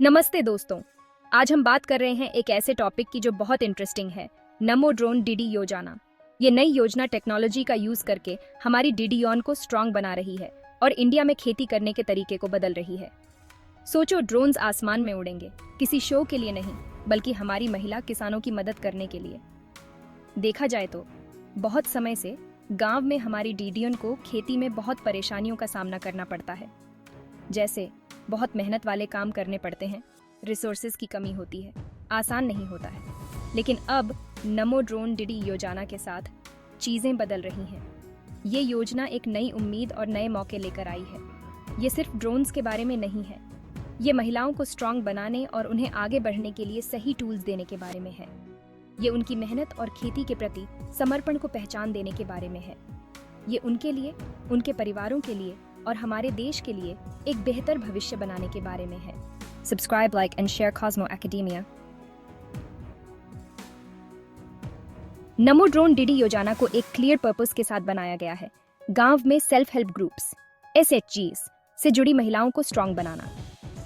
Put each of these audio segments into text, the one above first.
नमस्ते दोस्तों। आज हम बात कर रहे हैं एक ऐसे टॉपिक की जो बहुत इंटरेस्टिंग है, नमो ड्रोन डीडी योजना। ये नई योजना टेक्नोलॉजी का यूज करके हमारी डीडीओन को स्ट्रांग बना रही है और इंडिया में खेती करने के तरीके को बदल रही है। सोचो, ड्रोन्स आसमान में उड़ेंगे, किसी शो के लिए नहीं, बल्कि हमारी महिला किसानों की मदद करने के लिए। देखा जाए तो बहुत समय से गांव में हमारी डीडीओन को खेती में बहुत परेशानियों का सामना करना पड़ता है। जैसे बहुत मेहनत वाले काम करने पड़ते हैं, रिसोर्सेज की कमी होती है, आसान नहीं होता है। लेकिन अब नमो ड्रोन डीडी योजना के साथ चीज़ें बदल रही हैं। ये योजना एक नई उम्मीद और नए मौके लेकर आई है। ये सिर्फ ड्रोन्स के बारे में नहीं है, ये महिलाओं को स्ट्रांग बनाने और उन्हें आगे बढ़ने के लिए सही टूल्स देने के बारे में है। ये उनकी मेहनत और खेती के प्रति समर्पण को पहचान देने के बारे में है। ये उनके लिए, उनके परिवारों के लिए और हमारे देश के लिए एक बेहतर भविष्य बनाने के बारे में है। Subscribe, like and share Cosmo academia. NaMo drone Didi योजना को एक क्लियर पर्पस के साथ बनाया गया है। गांव में सेल्फ हेल्प ग्रुप्स SHGs से जुड़ी महिलाओं को स्ट्रांग बनाना।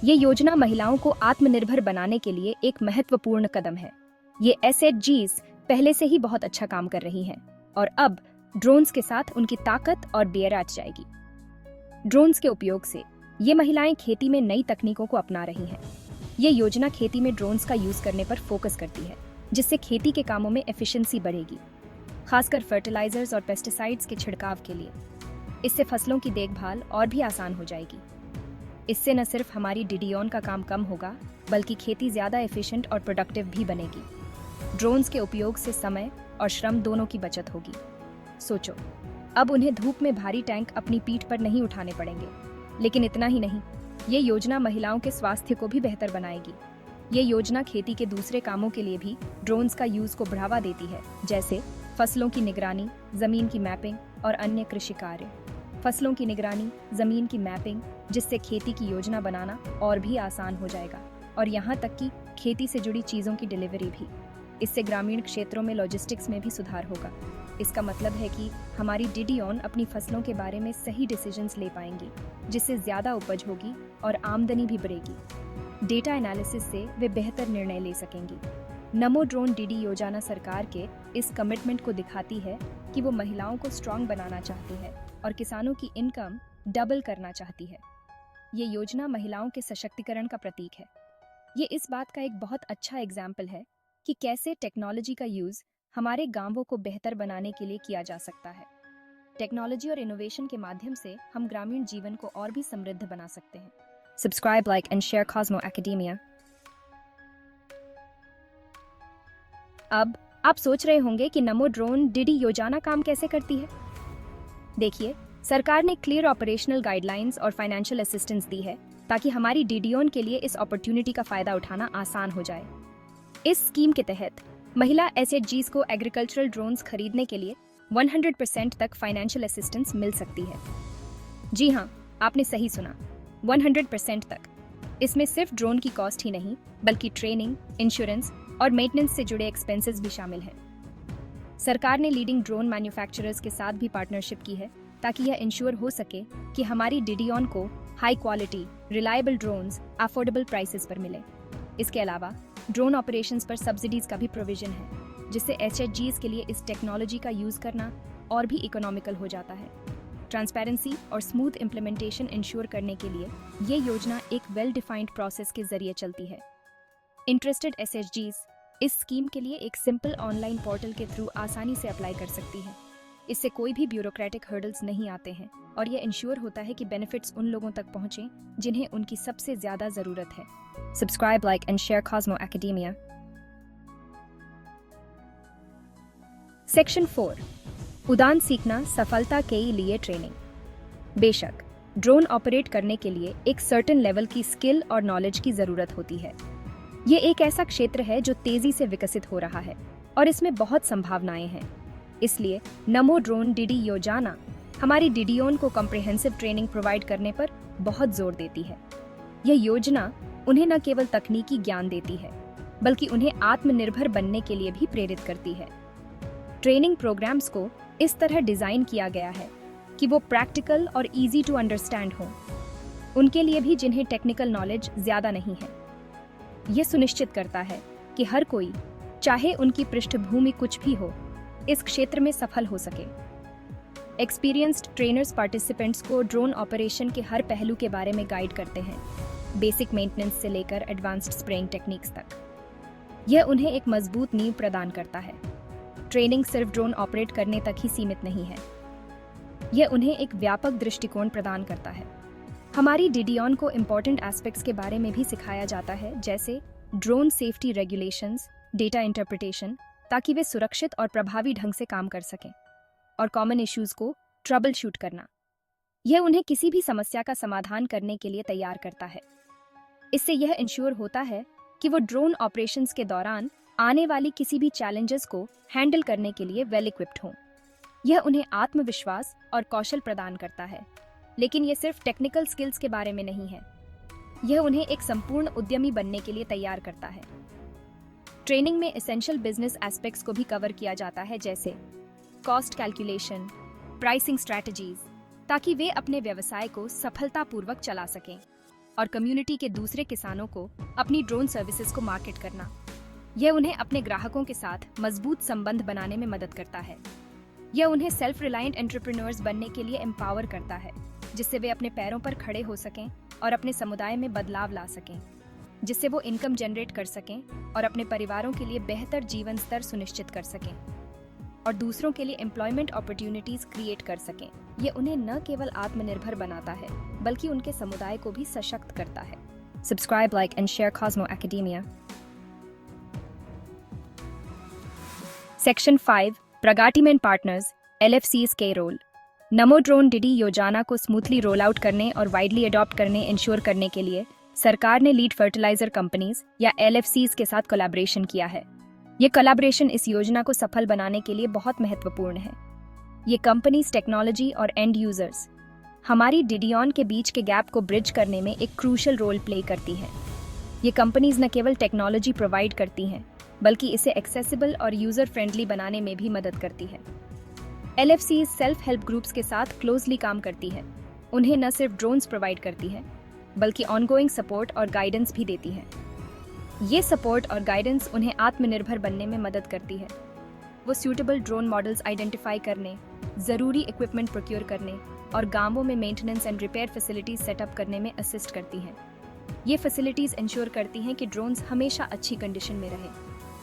ये योजना महिलाओं को आत्मनिर्भर बनाने के लिए एक महत्वपूर्ण कदम है। ये SHGs पहले से ही बहुत अच्छा काम कर रही हैं और अब ड्रोन्स के साथ उनकी ताकत और बेराज जाएगी। ड्रोन्स के उपयोग से ये महिलाएं खेती में नई तकनीकों को अपना रही हैं। ये योजना खेती में ड्रोन्स का यूज करने पर फोकस करती है, जिससे खेती के कामों में एफिशिएंसी बढ़ेगी, खासकर फर्टिलाइजर्स और पेस्टिसाइड्स के छिड़काव के लिए। इससे फसलों की देखभाल और भी आसान हो जाएगी। इससे न सिर्फ हमारी डीडीओन का काम कम होगा, बल्कि खेती ज्यादा एफिशिएंट और प्रोडक्टिव भी बनेगी। ड्रोन्स के उपयोग से समय और श्रम दोनों की बचत होगी। सोचो, अब उन्हें धूप में भारी टैंक अपनी पीठ पर नहीं उठाने पड़ेंगे। लेकिन इतना ही नहीं, ये योजना महिलाओं के स्वास्थ्य को भी बेहतर बनाएगी। ये योजना खेती के दूसरे कामों के लिए भी ड्रोन्स का यूज को बढ़ावा देती है, जैसे फसलों की निगरानी, जमीन की मैपिंग और अन्य कृषि कार्य। फसलों की निगरानी, जमीन की मैपिंग, जिससे खेती की योजना बनाना और भी आसान हो जाएगा, और यहाँ तक कि खेती से जुड़ी चीजों की डिलीवरी भी। इससे ग्रामीण क्षेत्रों में लॉजिस्टिक्स में भी सुधार होगा। इसका मतलब है कि हमारी डीडीओन अपनी फसलों के बारे में सही डिसीजंस ले पाएंगी, जिससे ज्यादा उपज होगी और आमदनी भी बढ़ेगी। डेटा एनालिसिस से वे बेहतर निर्णय ले सकेंगी। नमो ड्रोन डीडी योजना सरकार के इस कमिटमेंट को दिखाती है कि वो महिलाओं को स्ट्रांग बनाना चाहती है और किसानों की इनकम डबल करना चाहती है। ये योजना महिलाओं के सशक्तिकरण का प्रतीक है। ये इस बात का एक बहुत अच्छा एग्जाम्पल है कि कैसे टेक्नोलॉजी का यूज हमारे गांवों को बेहतर बनाने के लिए किया जा सकता है। टेक्नोलॉजी और इनोवेशन के माध्यम से हम ग्रामीण जीवन को और भी समृद्ध बना सकते हैं। Subscribe, like and share Cosmo academia. अब आप सोच रहे होंगे कि नमो ड्रोन डीडी योजना काम कैसे करती है। देखिए, सरकार ने क्लियर ऑपरेशनल गाइडलाइंस और फाइनेंशियल असिस्टेंस दी है ताकि हमारी डीडीओन के लिए इस अपॉर्चुनिटी का फायदा उठाना आसान हो जाए। इस स्कीम के तहत महिला SHGs को एग्रीकल्चरल ड्रोन्स खरीदने के लिए 100% तक फाइनेंशियल असिस्टेंस मिल सकती है। जी हाँ, आपने सही सुना, 100% तक। इसमें सिर्फ ड्रोन की कॉस्ट ही नहीं, बल्कि ट्रेनिंग, इंश्योरेंस और मेंटेनेंस से जुड़े एक्सपेंसेस भी शामिल हैं। सरकार ने लीडिंग ड्रोन मैन्युफैक्चरर्स के साथ भी पार्टनरशिप की है ताकि यह इंश्योर हो सके कि हमारी डीडीओन को high quality, reliable drones affordable prices पर मिले। इसके अलावा ड्रोन ऑपरेशंस पर सब्सिडीज का भी प्रोविजन है, जिससे SHGs के लिए इस टेक्नोलॉजी का यूज करना और भी इकोनॉमिकल हो जाता है। ट्रांसपेरेंसी और स्मूथ इम्प्लीमेंटेशन इंश्योर करने के लिए ये योजना एक वेल डिफाइंड प्रोसेस के जरिए चलती है। इंटरेस्टेड SHGs इस स्कीम के लिए एक सिंपल ऑनलाइन पोर्टल के थ्रू आसानी से अप्लाई कर सकती है। इससे कोई भी ब्यूरोक्रेटिक हर्डल्स नहीं आते हैं और यह इंश्योर होता है कि बेनिफिट्स उन लोगों तक पहुंचे जिन्हें उनकी सबसे ज्यादा जरूरत है। Subscribe, like and share Cosmo Academia. Section 4, उड़ान सीखना सफलता के लिए ट्रेनिंग। बेशक, ड्रोन ऑपरेट करने के लिए एक सर्टेन लेवल की स्किल और नॉलेज की जरूरत होती है। ये एक ऐसा क्षेत्र है जो तेजी से विकसित हो रहा है और इसमें बहुत संभावनाएं हैं। इसलिए नमो ड्रोन डीडी योजना हमारी डीडीओन को कॉम्प्रिहेंसिव ट्रेनिंग प्रोवाइड करने पर बहुत जोर देती है। यह योजना उन्हें न केवल तकनीकी ज्ञान देती है, बल्कि उन्हें आत्मनिर्भर बनने के लिए भी प्रेरित करती है। ट्रेनिंग प्रोग्राम्स को इस तरह डिजाइन किया गया है कि वो प्रैक्टिकल और इजी टू अंडरस्टैंड हों, उनके लिए भी जिन्हें टेक्निकल नॉलेज ज्यादा नहीं है। ये सुनिश्चित करता है कि हर कोई, चाहे उनकी पृष्ठभूमि कुछ भी हो, इस क्षेत्र में सफल हो सके। एक्सपीरियंस्ड ट्रेनर्स पार्टिसिपेंट्स को ड्रोन ऑपरेशन के हर पहलू के बारे में गाइड करते हैं, बेसिक मेंटेनेंस से लेकर एडवांस्ड स्प्रेइंग टेक्निक्स तक। यह उन्हें एक मजबूत नींव प्रदान करता है। ट्रेनिंग सिर्फ ड्रोन ऑपरेट करने तक ही सीमित नहीं है, यह उन्हें एक व्यापक दृष्टिकोण प्रदान करता है। हमारी डीडीओन को इम्पोर्टेंट एस्पेक्ट्स के बारे में भी सिखाया जाता है, जैसे drone safety regulations, data interpretation, ताकि वे सुरक्षित और प्रभावी ढंग से काम कर सकें, और कॉमन इश्यूज को ट्रबल शूट करना। यह उन्हें किसी भी समस्या का समाधान करने के लिए तैयार करता है। इससे यह इंश्योर होता है कि वो ड्रोन ऑपरेशंस के दौरान आने वाली किसी भी चैलेंजेस को हैंडल करने के लिए वेल इक्विप्ड हों। यह उन्हें आत्मविश्वास और कौशल प्रदान करता है, लेकिन यह सिर्फ टेक्निकल स्किल्स के बारे में नहीं है, यह उन्हें एक संपूर्ण उद्यमी बनने के लिए तैयार करता है। ट्रेनिंग में एसेंशियल बिजनेस एस्पेक्ट्स को भी कवर किया जाता है, जैसे कॉस्ट कैलकुलेशन, प्राइसिंग स्ट्रैटेजीज, ताकि वे अपने व्यवसाय को सफलतापूर्वक चला सकें, और कम्युनिटी के दूसरे किसानों को अपनी ड्रोन सर्विसेज को मार्केट करना। यह उन्हें अपने ग्राहकों के साथ मजबूत संबंध बनाने में मदद करता है। यह उन्हें सेल्फ रिलायंट एंटरप्रेन्योर्स बनने के लिए एम्पावर करता है, जिससे वे अपने पैरों पर खड़े हो सकें और अपने समुदाय में बदलाव ला सकें, जिससे वो इनकम जनरेट कर सकें और अपने परिवारों के लिए बेहतर जीवन स्तर सुनिश्चित कर सकें, और दूसरों के लिए एम्प्लॉयमेंट अपॉर्चुनिटीज क्रिएट कर सकें। ये उन्हें न केवल आत्मनिर्भर बनाता है, बल्कि उनके समुदाय को भी सशक्त करता है। Subscribe, like and share Cosmo Academia. Section 5, प्रगाटीम एंड पार्टनर्स, LFCs के रोल। नमो ड्रोन डीडी योजना को स्मूथली रोल आउट करने और वाइडली अडॉप्ट करने इंश्योर करने के लिए सरकार ने लीड फर्टिलाइजर कंपनीज या LFCs के साथ कोलैबोरेशन किया है। ये कोलैबोरेशन इस योजना को सफल बनाने के लिए बहुत महत्वपूर्ण है। ये कंपनीज, टेक्नोलॉजी और एंड यूजर्स, हमारी डीडीओन के बीच के गैप को ब्रिज करने में एक क्रूशल रोल प्ले करती हैं। ये कंपनीज न केवल टेक्नोलॉजी प्रोवाइड करती हैं, बल्कि इसे एक्सेसिबल और यूजर फ्रेंडली बनाने में भी मदद करती है। LFCs सेल्फ हेल्प ग्रुप्स के साथ क्लोजली काम करती है। उन्हें न सिर्फ ड्रोन्स प्रोवाइड करती है, बल्कि ऑनगोइंग सपोर्ट और गाइडेंस भी देती है। ये सपोर्ट और गाइडेंस उन्हें आत्मनिर्भर बनने में मदद करती है। वो सूटेबल ड्रोन मॉडल्स आइडेंटिफाई करने, ज़रूरी इक्विपमेंट प्रोक्योर करने और गांवों में maintenance and repair facilities setup करने में असिस्ट करती हैं। ये फैसिलिटीज इंश्योर करती हैं कि ड्रोन्स हमेशा अच्छी कंडीशन में रहें।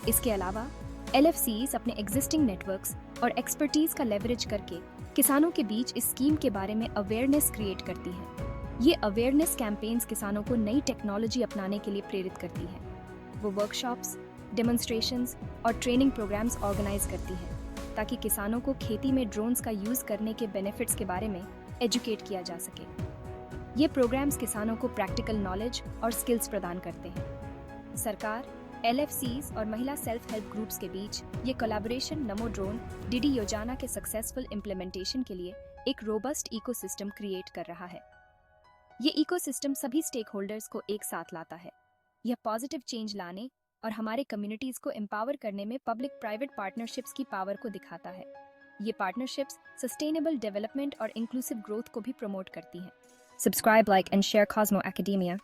इसके अलावा LFCs अपने एग्जिस्टिंग नेटवर्क्स और एक्सपर्टीज का लेवरेज करके किसानों के बीच इस स्कीम के बारे में अवेयरनेस क्रिएट करती हैं। ये अवेयरनेस कैंपेन्स किसानों को नई टेक्नोलॉजी अपनाने के लिए प्रेरित करती हैं। वो वर्कशॉप्स, डेमोन्स्ट्रेशंस और ट्रेनिंग प्रोग्राम्स ऑर्गेनाइज करती हैं, ताकि किसानों को खेती में ड्रोन्स का यूज़ करने के बेनिफिट्स के बारे में एजुकेट किया जा सके। ये प्रोग्राम्स किसानों को प्रैक्टिकल नॉलेज और स्किल्स प्रदान करते हैं। सरकार, LFCs और महिला सेल्फ हेल्प ग्रुप्स के बीच ये कोलैबोरेशन नमो ड्रोन डीडी योजना के सक्सेसफुल इम्प्लीमेंटेशन के लिए एक रोबस्ट इकोसिस्टम क्रिएट कर रहा है। ये इकोसिस्टम सभी स्टेक होल्डर्स को एक साथ लाता है। यह पॉजिटिव चेंज लाने और हमारे कम्युनिटीज को एम्पावर करने में पब्लिक प्राइवेट पार्टनरशिप्स की पावर को दिखाता है। ये पार्टनरशिप्स सस्टेनेबल डेवलपमेंट और इंक्लूसिव ग्रोथ को भी प्रमोट करती हैं। Subscribe, like and share Cosmo academia.